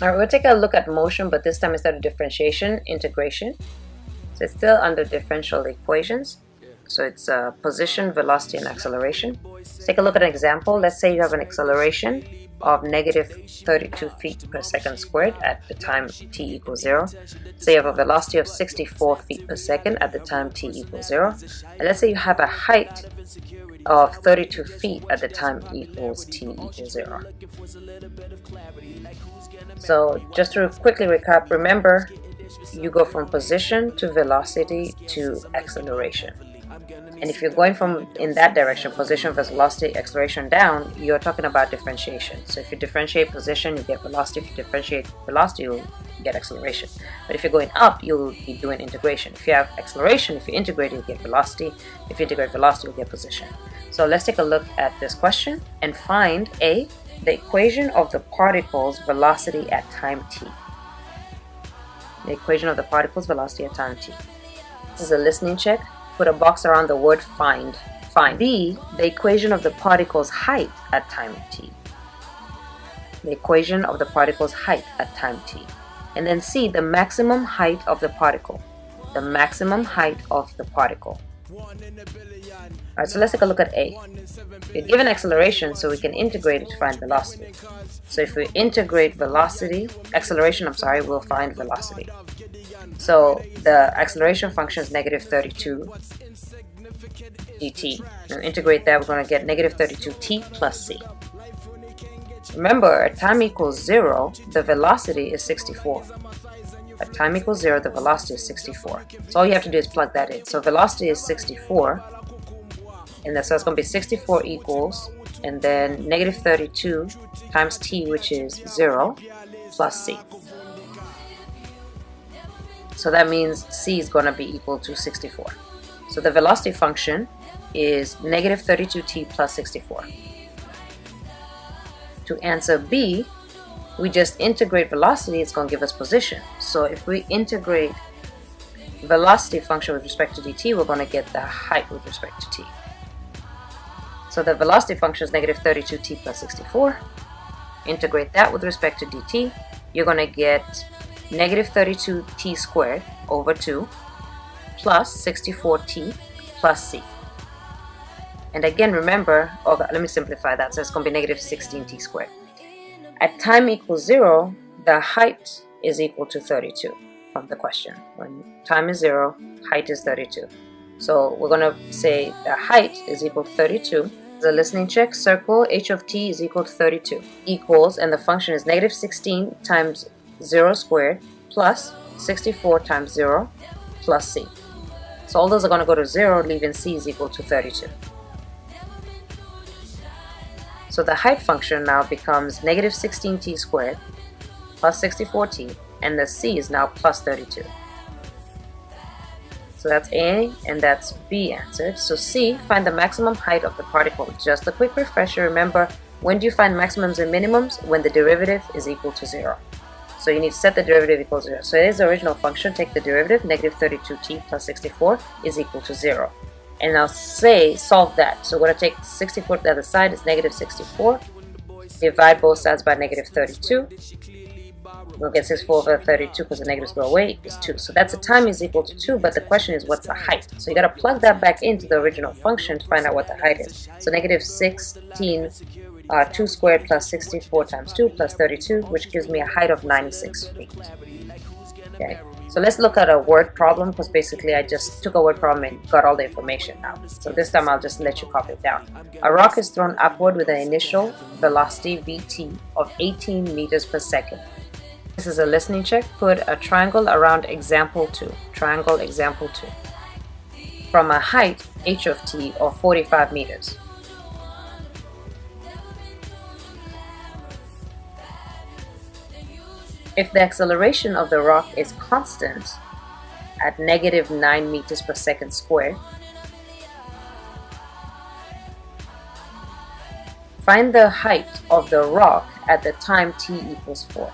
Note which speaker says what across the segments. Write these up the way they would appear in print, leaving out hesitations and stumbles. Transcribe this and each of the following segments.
Speaker 1: All right, we'll take a look at motion, but this time instead of differentiation, integration. So it's still under differential equations. So it's position, velocity, and acceleration. Let's take a look at an example. Let's say you have an acceleration of negative 32 feet per second squared at the time t equals 0. Say you have a velocity of 64 feet per second at the time t equals 0. And let's say you have a height of 32 feet at the time t equals 0. So just to quickly recap, remember, you go from position to velocity to acceleration. And if you're going from in that direction, position, velocity, acceleration down, you're talking about differentiation. So if you differentiate position, you get velocity. If you differentiate velocity, you'll get acceleration. But if you're going up, you'll be doing integration. If you have acceleration, if you integrate, you'll get velocity. If you integrate velocity, you'll get position. So let's take a look at this question and find A, the equation of the particle's velocity at time t. The equation of the particle's velocity at time t. This is a listening check. Put a box around the word find. Find. B, the equation of the particle's height at time t. The equation of the particle's height at time t. And then C, the maximum height of the particle. The maximum height of the particle. Alright, so let's take a look at A. We're given acceleration, so we can integrate it to find velocity. So if we integrate acceleration, we'll find velocity. So the acceleration function is negative 32 dt. And integrate that, we're going to get negative 32 t plus c. Remember, at time equals 0, the velocity is 64. At time equals 0, the velocity is 64. So all you have to do is plug that in. So velocity is 64. And so it's going to be 64 equals, and then negative 32 times t, which is 0, plus c. So that means c is going to be equal to 64. So the velocity function is negative 32t plus 64. To answer B, we just integrate velocity, it's going to give us position. So if we integrate velocity function with respect to dt, we're going to get the height with respect to t. So the velocity function is negative 32t plus 64. Integrate that with respect to dt, you're going to get negative 32t squared over 2 plus 64t plus c. And again, remember, let me simplify that. So it's going to be negative 16t squared. At time equals 0, the height is equal to 32 from the question. When time is 0, height is 32. So we're going to say the height is equal to 32. The listening check, circle h of t is equal to 32. Equals, and the function is negative 16 times 0 squared plus 64 times 0 plus c. So all those are going to go to 0, leaving c is equal to 32. So the height function now becomes negative 16t squared plus 64t, and the c is now plus 32. So that's A and that's B answered. So C, find the maximum height of the particle. Just a quick refresher, remember, when do you find maximums and minimums? When the derivative is equal to 0. So you need to set the derivative equal to 0. So it is the original function, take the derivative, negative 32t plus 64 is equal to 0. And now solve that. So we're going to take 64 to the other side, it's negative 64. Divide both sides by negative 32. We'll get 64 over 32 because the negatives go away, equals 2. So that's the time is equal to 2, but the question is what's the height? So you got to plug that back into the original function to find out what the height is. So negative 16, 2 squared plus 64 times 2 plus 32, which gives me a height of 96 feet. Okay, so let's look at a word problem, because basically I just took a word problem and got all the information now. So this time I'll just let you copy it down. A rock is thrown upward with an initial velocity vt of 18 meters per second. This is a listening check. Put a triangle around example 2. Triangle example 2. From a height h of t of 45 meters. If the acceleration of the rock is constant at negative 9 meters per second squared, find the height of the rock at the time t equals 4.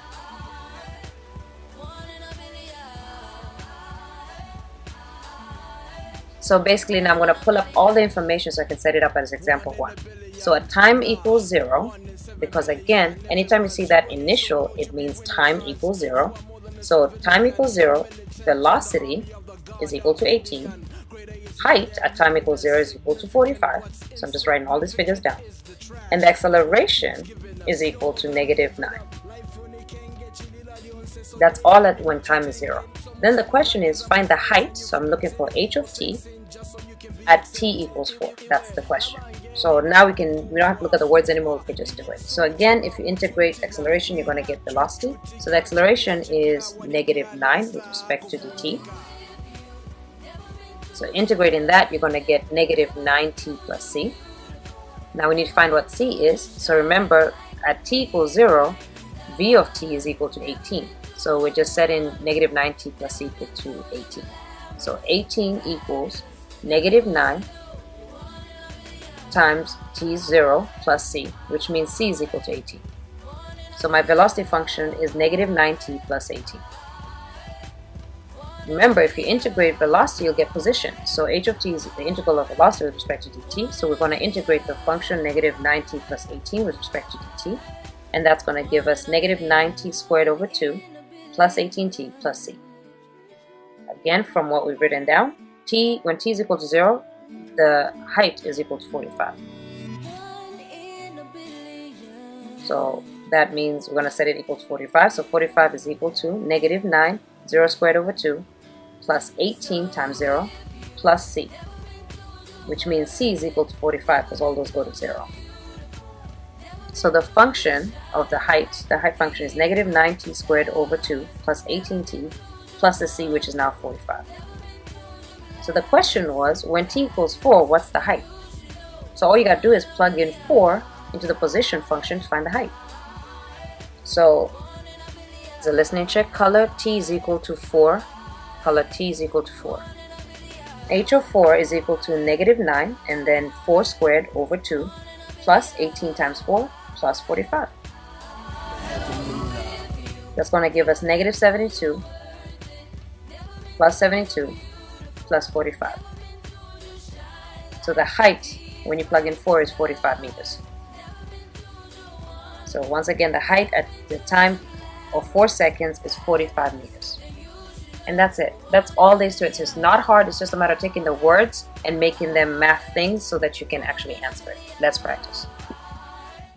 Speaker 1: So basically now I'm going to pull up all the information so I can set it up as example 1. So at time equals 0, because again, anytime you see that initial, it means time equals 0. So time equals 0, velocity is equal to 18. Height at time equals 0 is equal to 45. So I'm just writing all these figures down. And the acceleration is equal to -9. That's all at when time is 0. Then the question is find the height. So I'm looking for h of t at t equals 4. That's the question. So now we don't have to look at the words anymore, we can just do it. So again, if you integrate acceleration, you're going to get velocity. So the acceleration is -9 with respect to dt. So integrating that, you're going to get -9t plus c. Now we need to find what c is. So remember, at t equals 0, v of t is equal to 18. So we're just setting -9t plus c equal to 18. So 18 equals -9 times t is 0 plus c, which means c is equal to 18. So my velocity function is -9t plus 18. Remember, if you integrate velocity, you'll get position. So h of t is the integral of velocity with respect to dt. So we're going to integrate the function -9t plus 18 with respect to dt. And that's going to give us -9t squared over 2 plus 18t plus c. Again, from what we've written down, when t is equal to 0, the height is equal to 45. So that means we're going to set it equal to 45. So 45 is equal to -9, 0 squared over 2, plus 18 times 0, plus c, which means c is equal to 45 because all those go to 0. So the function of the height function is -9t squared over 2 plus 18t plus the c, which is now 45. So the question was, when t equals 4, what's the height? So all you got to do is plug in 4 into the position function to find the height. So as a listening check, color t is equal to 4, color t is equal to 4. h of 4 is equal to -9 and then 4 squared over 2 plus 18 times 4 plus 45. That's going to give us -72 plus 72 plus 45. So the height, when you plug in 4, is 45 meters. So once again, the height at the time of 4 seconds is 45 meters. And that's it. That's all there is to it. So it's not hard. It's just a matter of taking the words and making them math things so that you can actually answer it. Let's practice.